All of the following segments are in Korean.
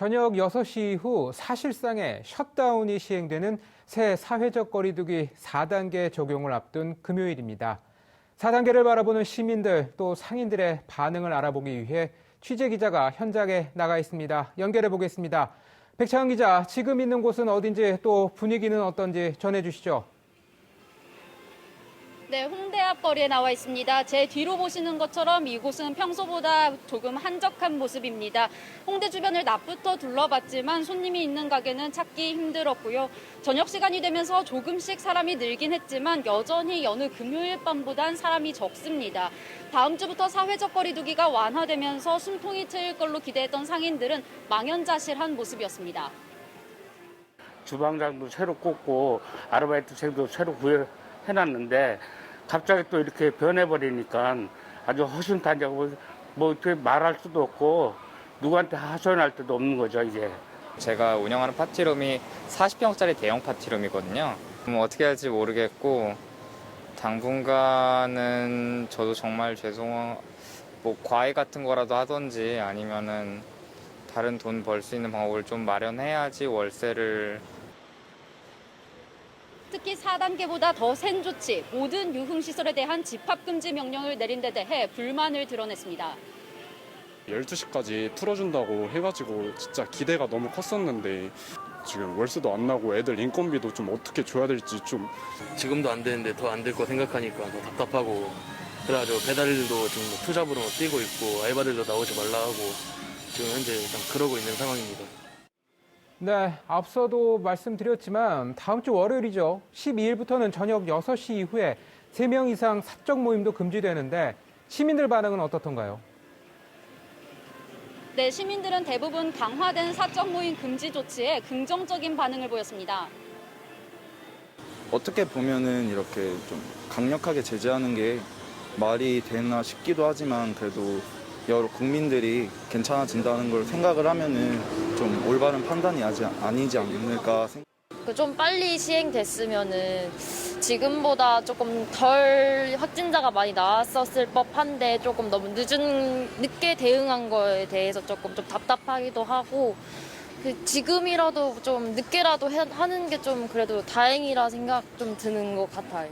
저녁 6시 이후 사실상의 셧다운이 시행되는 새 사회적 거리두기 4단계 적용을 앞둔 금요일입니다. 4단계를 바라보는 시민들 또 상인들의 반응을 알아보기 위해 취재기자가 현장에 나가 있습니다. 연결해 보겠습니다. 백창은 기자, 지금 있는 곳은 어딘지 또 분위기는 어떤지 전해주시죠. 네, 홍대 앞 거리에 나와 있습니다. 제 뒤로 보시는 것처럼 이곳은 평소보다 조금 한적한 모습입니다. 홍대 주변을 낮부터 둘러봤지만 손님이 있는 가게는 찾기 힘들었고요. 저녁 시간이 되면서 조금씩 사람이 늘긴 했지만 여전히 여느 금요일 밤보단 사람이 적습니다. 다음 주부터 사회적 거리두기가 완화되면서 숨통이 트일 걸로 기대했던 상인들은 망연자실한 모습이었습니다. 주방장도 새로 꽂고 아르바이트생도 새로 구해놨는데 갑자기 또 이렇게 변해버리니까 아주 허심탄회하고 뭐 어떻게 말할 수도 없고 누구한테 하소연할 데도 없는 거죠, 이제. 제가 운영하는 파티룸이 40평짜리 대형 파티룸이거든요. 어떻게 할지 모르겠고 당분간은 저도 정말 뭐 과외 같은 거라도 하든지 아니면은 다른 돈 벌 수 있는 방법을 좀 마련해야지 월세를. 특히 4단계보다 더 센 조치, 모든 유흥시설에 대한 집합금지 명령을 내린 데 대해 불만을 드러냈습니다. 12시까지 풀어준다고 해가지고 진짜 기대가 너무 컸었는데 지금 월세도 안 나고 애들 인건비도 좀 어떻게 줘야 될지 좀. 지금도 안 되는데 더 안 될 거 생각하니까 더 답답하고 그래가지고 배달일도 지금 투잡으로 뛰고 있고 알바들도 나오지 말라 하고 지금 현재 일단 그러고 있는 상황입니다. 네, 앞서도 말씀드렸지만 다음 주 월요일이죠. 12일부터는 저녁 6시 이후에 3명 이상 사적 모임도 금지되는데 시민들 반응은 어떻던가요? 네, 시민들은 대부분 강화된 사적 모임 금지 조치에 긍정적인 반응을 보였습니다. 어떻게 보면은 이렇게 좀 강력하게 제재하는 게 말이 되나 싶기도 하지만 그래도 여러 국민들이 괜찮아진다는 걸 생각을 하면은 좀 올바른 판단이 아니지 않을까 생각. 좀 빨리 시행됐으면은 지금보다 조금 덜 확진자가 많이 나왔었을 법한데 조금 너무 늦게 대응한 거에 대해서 조금 좀 답답하기도 하고 지금이라도 좀 늦게라도 하는 게 좀 그래도 다행이라 생각 좀 드는 것 같아요.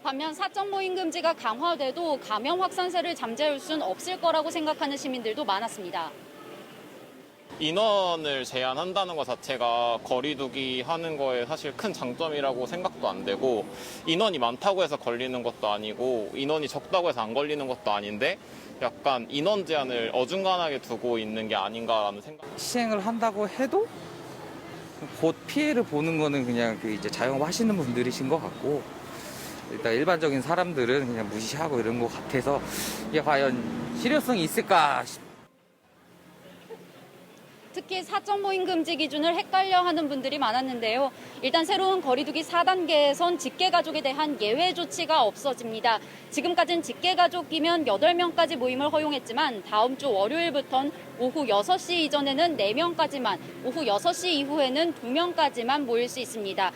반면 사적 모임 금지가 강화돼도 감염 확산세를 잠재울 수는 없을 거라고 생각하는 시민들도 많았습니다. 인원을 제한한다는 것 자체가 거리두기 하는 거에 사실 큰 장점이라고 생각도 안 되고 인원이 많다고 해서 걸리는 것도 아니고 인원이 적다고 해서 안 걸리는 것도 아닌데 약간 인원 제한을 어중간하게 두고 있는 게 아닌가라는 생각. 시행을 한다고 해도 곧 피해를 보는 거는 그냥 이제 자영업하시는 분들이신 것 같고 일단 일반적인 사람들은 그냥 무시하고 이런 것 같아서 이게 과연 실효성이 있을까 싶. 특히 사적 모임 금지 기준을 헷갈려하는 분들이 많았는데요. 일단 새로운 거리두기 4단계에선 직계가족에 대한 예외 조치가 없어집니다. 지금까지는 직계가족이면 8명까지 모임을 허용했지만 다음 주 월요일부터는 오후 6시 이전에는 4명까지만, 오후 6시 이후에는 2명까지만 모일 수 있습니다.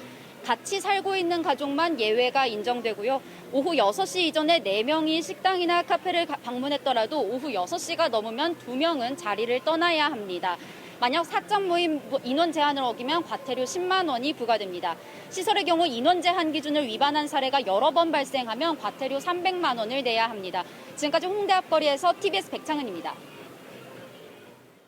같이 살고 있는 가족만 예외가 인정되고요. 오후 6시 이전에 4명이 식당이나 카페를 방문했더라도 오후 6시가 넘으면 2명은 자리를 떠나야 합니다. 만약 사적 모임 인원 제한을 어기면 과태료 10만 원이 부과됩니다. 시설의 경우 인원 제한 기준을 위반한 사례가 여러 번 발생하면 과태료 300만 원을 내야 합니다. 지금까지 홍대 앞거리에서 TBS 백창은입니다.